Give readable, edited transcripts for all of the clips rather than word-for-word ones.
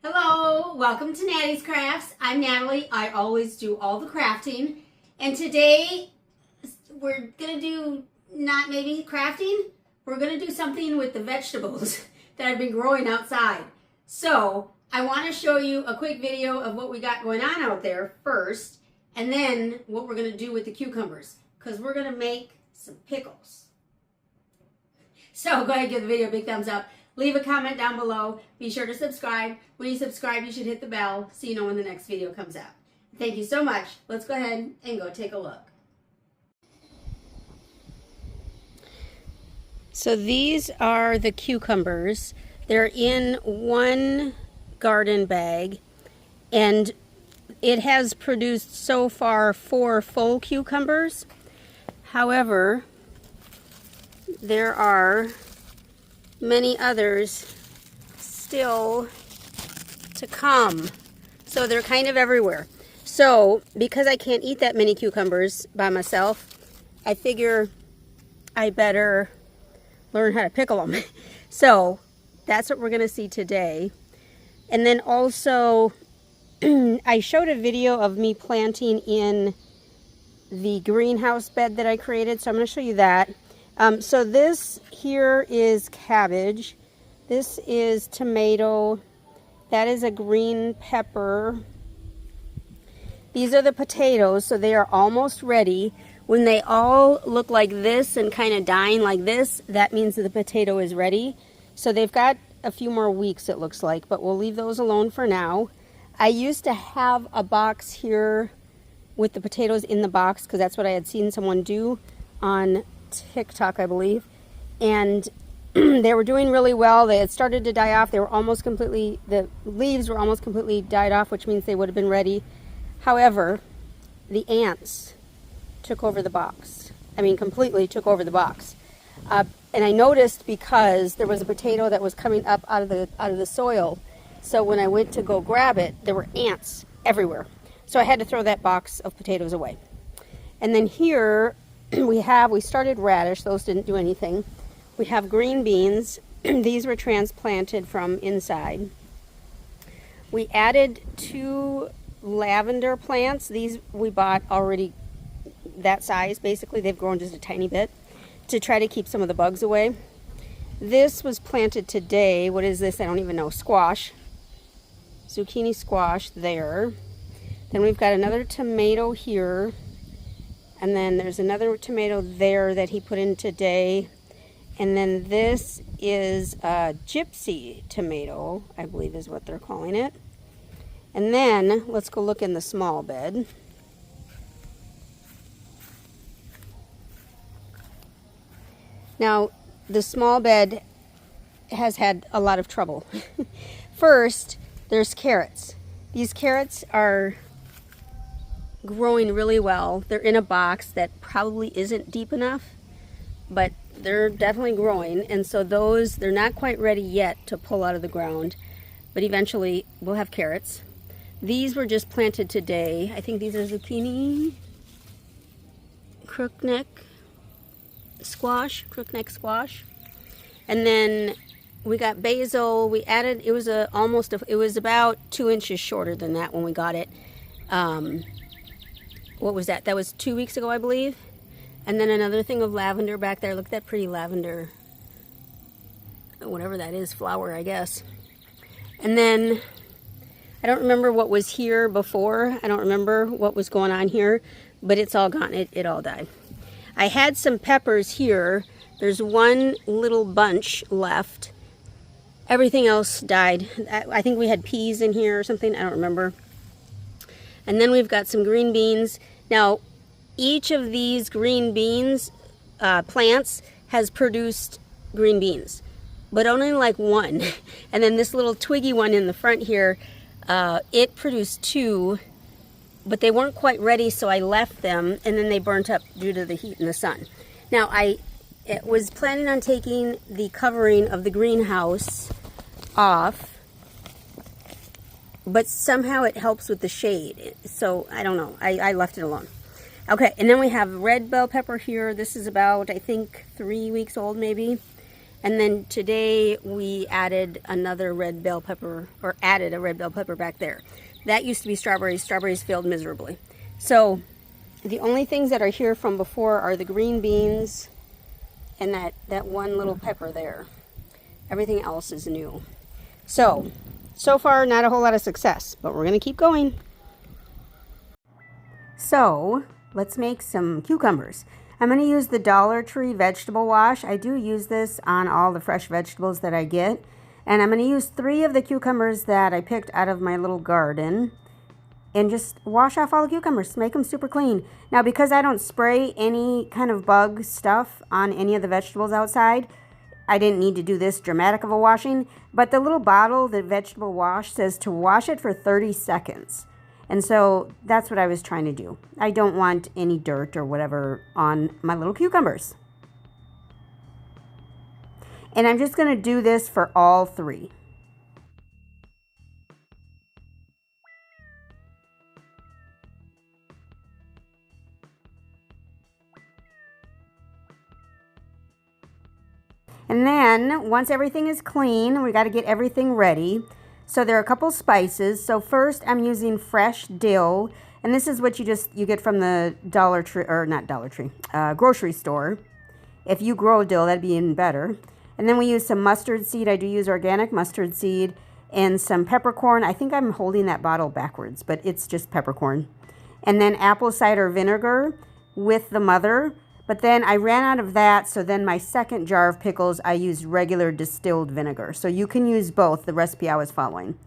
Hello, welcome to Nattys Crafts. I'm Natalie. I always do all the crafting. And today we're going to do not maybe crafting. We're going to do something with the vegetables that I've been growing outside. So I want to show you a quick video of what we got going on out there first. And then what we're going to do with the cucumbers. Because we're going to make some pickles. So go ahead and give the video a big thumbs up. Leave a comment down below. Be sure to subscribe. When you subscribe, you should hit the bell so you know when the next video comes out. Thank you so much. Let's go ahead and go take a look. So these are the cucumbers. They're in one garden bag, and it has produced so far 4 full cucumbers. However, there are many others still to come. So they're kind of everywhere. So because I can't eat that many cucumbers by myself, I figure I better learn how to pickle them. So that's what we're going to see today. And then also I showed a video of me planting in the greenhouse bed that I created. So I'm going to show you that. So this here is cabbage. This is tomato. That is a green pepper. These are the potatoes, so they are almost ready. When they all look like this and kind of dying like this, that means that the potato is ready. So they've got a few more weeks, it looks like, but we'll leave those alone for now. I used to have a box here with the potatoes in the box because that's what I had seen someone do on TikTok, I believe, and they were doing really well. They had started to die off. They were almost completely, the leaves were almost completely died off, which means they would have been ready. However, the ants took over the box. I mean, completely took over the box. And I noticed because there was a potato that was coming up out of the soil. So when I went to go grab it, there were ants everywhere. So I had to throw that box of potatoes away. And then here we started radish. Those didn't do anything. We have green beans. These were transplanted from inside. We added 2 lavender plants. These we bought already that size. Basically, they've grown just a tiny bit to try to keep some of the bugs away. This was planted today. What is this? I don't even know. Squash. Zucchini squash there. Then we've got another tomato here. And then there's another tomato there that he put in today. And then this is a gypsy tomato, I believe is what they're calling it. And then let's go look in the small bed. Now, the small bed has had a lot of trouble. First, there's carrots. These carrots are growing really well. They're in a box that probably isn't deep enough, but they're definitely growing, and so those, they're not quite ready yet to pull out of the ground, but eventually we'll have carrots. These were just planted today. I think these are zucchini, crookneck squash, and then we got basil. We added, it was it was about 2 inches shorter than that when we got it. What was that? That was 2 weeks ago, I believe. And then another thing of lavender back there. Look at that pretty lavender, whatever that is, flower, I guess. And then I don't remember what was here before. I don't remember what was going on here, but it's all gone. It all died. I had some peppers here. There's one little bunch left. Everything else died. I think we had peas in here or something. I don't remember. And then we've got some green beans. Now, each of these green beans plants has produced green beans, but only like 1. And then this little twiggy one in the front here, it produced 2, but they weren't quite ready, so I left them, and then they burnt up due to the heat and the sun. Now, I was planning on taking the covering of the greenhouse off, but somehow it helps with the shade, so I don't know. I left it alone. Okay, and then we have red bell pepper here. This is about, I think, 3 weeks old maybe. And then today we added another red bell pepper, or added a red bell pepper back there. That used to be strawberries. Strawberries failed miserably. So the only things that are here from before are the green beans and that one little pepper there. Everything else is new. So far not a whole lot of success, but we're going to keep going. So let's make some cucumbers. I'm going to use the Dollar Tree vegetable wash. I do use this on all the fresh vegetables that I get. And I'm going to use 3 of the cucumbers that I picked out of my little garden. And just wash off all the cucumbers, make them super clean. Now, because I don't spray any kind of bug stuff on any of the vegetables outside, I didn't need to do this dramatic of a washing. But the little bottle, the vegetable wash, says to wash it for 30 seconds. And so that's what I was trying to do. I don't want any dirt or whatever on my little cucumbers. And I'm just going to do this for all 3. And then once everything is clean, we got to get everything ready. So there are a couple spices. So first I'm using fresh dill, and this is what you get from the Dollar Tree, or not Dollar Tree, grocery store. If you grow dill, that'd be even better. And then we use some mustard seed. I do use organic mustard seed, and some peppercorn. I think I'm holding that bottle backwards, but it's just peppercorn. And then apple cider vinegar with the mother. But then I ran out of that, so then my second jar of pickles, I used regular distilled vinegar. So you can use both, the recipe I was following.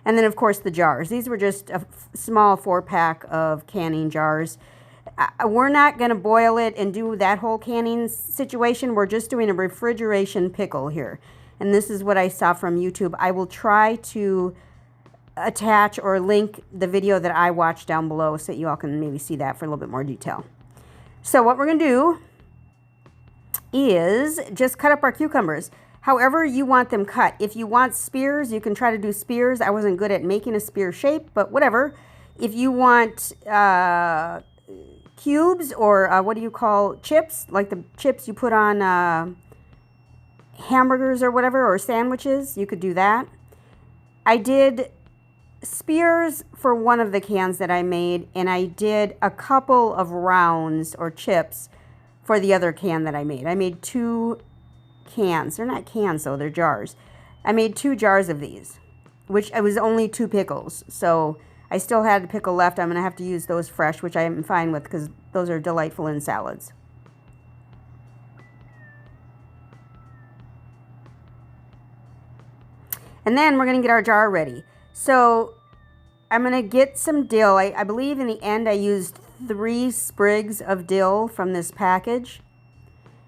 And then, of course, the jars. These were just a small 4-pack of canning jars. We're not going to boil it and do that whole canning situation. We're just doing a refrigeration pickle here. And this is what I saw from YouTube. I will try to attach or link the video that I watched down below so that you all can maybe see that for a little bit more detail. So what we're going to do is just cut up our cucumbers however you want them cut. If you want spears, you can try to do spears. I wasn't good at making a spear shape, but whatever. If you want cubes, or what do you call chips, like the chips you put on hamburgers or whatever, or sandwiches, you could do that. I did spears for one of the cans that I made, and I did a couple of rounds or chips for the other can that I made. I made 2 cans. They're not cans though, they're jars. I made 2 jars of these, which it was only 2 pickles. So I still had a pickle left. I'm going to have to use those fresh, which I am fine with because those are delightful in salads. And then we're going to get our jar ready. So I'm going to get some dill. I believe in the end I used 3 sprigs of dill from this package.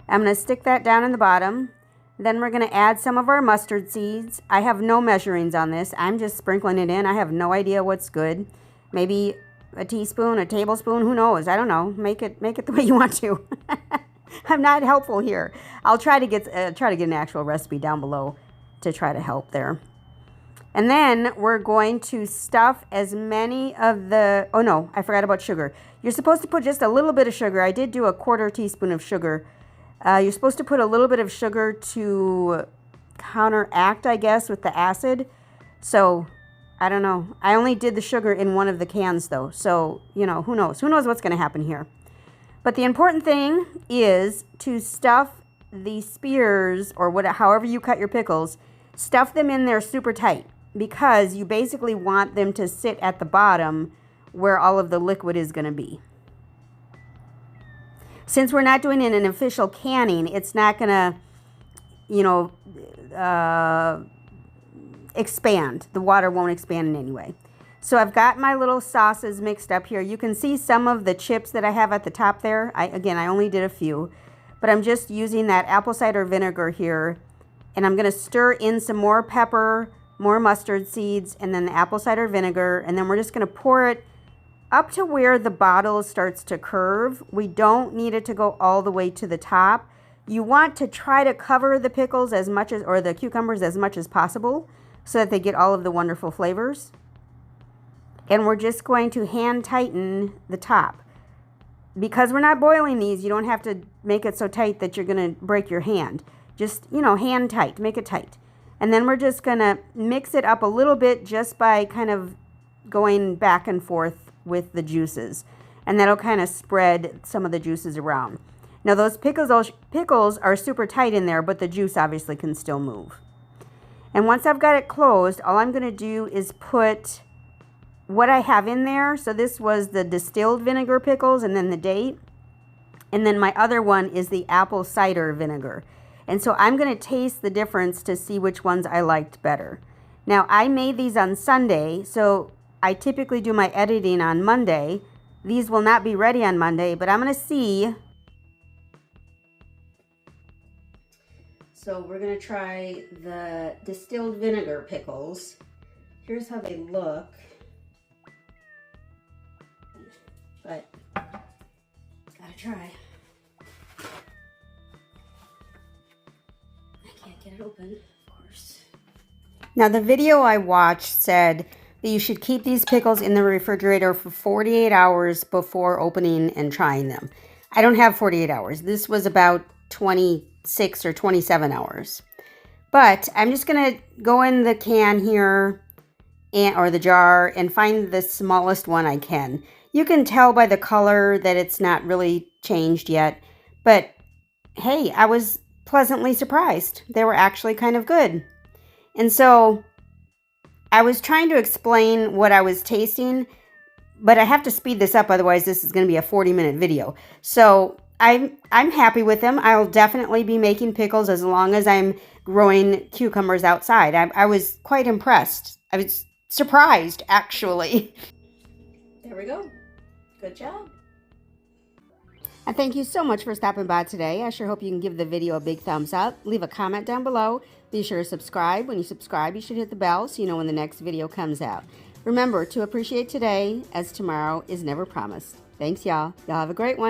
I'm going to stick that down in the bottom. Then we're going to add some of our mustard seeds. I have no measurings on this. I'm just sprinkling it in. I have no idea what's good. Maybe a teaspoon, a tablespoon, who knows? I don't know. Make it the way you want to. I'm not helpful here. I'll try to get an actual recipe down below to try to help there. And then we're going to stuff as many of the, oh no, I forgot about sugar. You're supposed to put just a little bit of sugar. I did do a 1/4 teaspoon of sugar. You're supposed to put a little bit of sugar to counteract, I guess, with the acid. So, I don't know. I only did the sugar in one of the cans though. So, you know, who knows? Who knows what's going to happen here? But the important thing is to stuff the spears, or however you cut your pickles, stuff them in there super tight, because you basically want them to sit at the bottom where all of the liquid is going to be. Since we're not doing it in an official canning, it's not going to, you know, expand. The water won't expand in any way. So I've got my little sauces mixed up here. You can see some of the chips that I have at the top there. Again, I only did a few, but I'm just using that apple cider vinegar here, and I'm going to stir in some more pepper, more mustard seeds, and then the apple cider vinegar, and then we're just going to pour it up to where the bottle starts to curve. We don't need it to go all the way to the top. You want to try to cover the pickles as much as, or the cucumbers as much as possible, so that they get all of the wonderful flavors. And we're just going to hand tighten the top. Because we're not boiling these, you don't have to make it so tight that you're going to break your hand. Just, you know, hand tight, make it tight. And then we're just gonna mix it up a little bit just by kind of going back and forth with the juices. And that'll kind of spread some of the juices around. Now those pickles are super tight in there, but the juice obviously can still move. And once I've got it closed, all I'm gonna do is put what I have in there. So this was the distilled vinegar pickles and then the date. And then my other one is the apple cider vinegar. And so I'm going to taste the difference to see which ones I liked better. Now, I made these on Sunday, so I typically do my editing on Monday. These will not be ready on Monday, but I'm going to see. So we're going to try the distilled vinegar pickles. Here's how they look. But gotta try. Get it open, of course. Now the video I watched said that you should keep these pickles in the refrigerator for 48 hours before opening and trying them. I don't have 48 hours. This was about 26 or 27 hours. But I'm just gonna go in the can here or the jar and find the smallest one I can. You can tell by the color that it's not really changed yet, but hey, I was pleasantly surprised. They were actually kind of good. And so I was trying to explain what I was tasting, but I have to speed this up, otherwise this is going to be a 40-minute video. So I'm happy with them. I'll definitely be making pickles as long as I'm growing cucumbers outside. I was quite impressed. I was surprised, actually. There we go. Good job. And thank you so much for stopping by today. I sure hope you can give the video a big thumbs up. Leave a comment down below. Be sure to subscribe. When you subscribe, you should hit the bell so you know when the next video comes out. Remember to appreciate today, as tomorrow is never promised. Thanks, y'all. Y'all have a great one.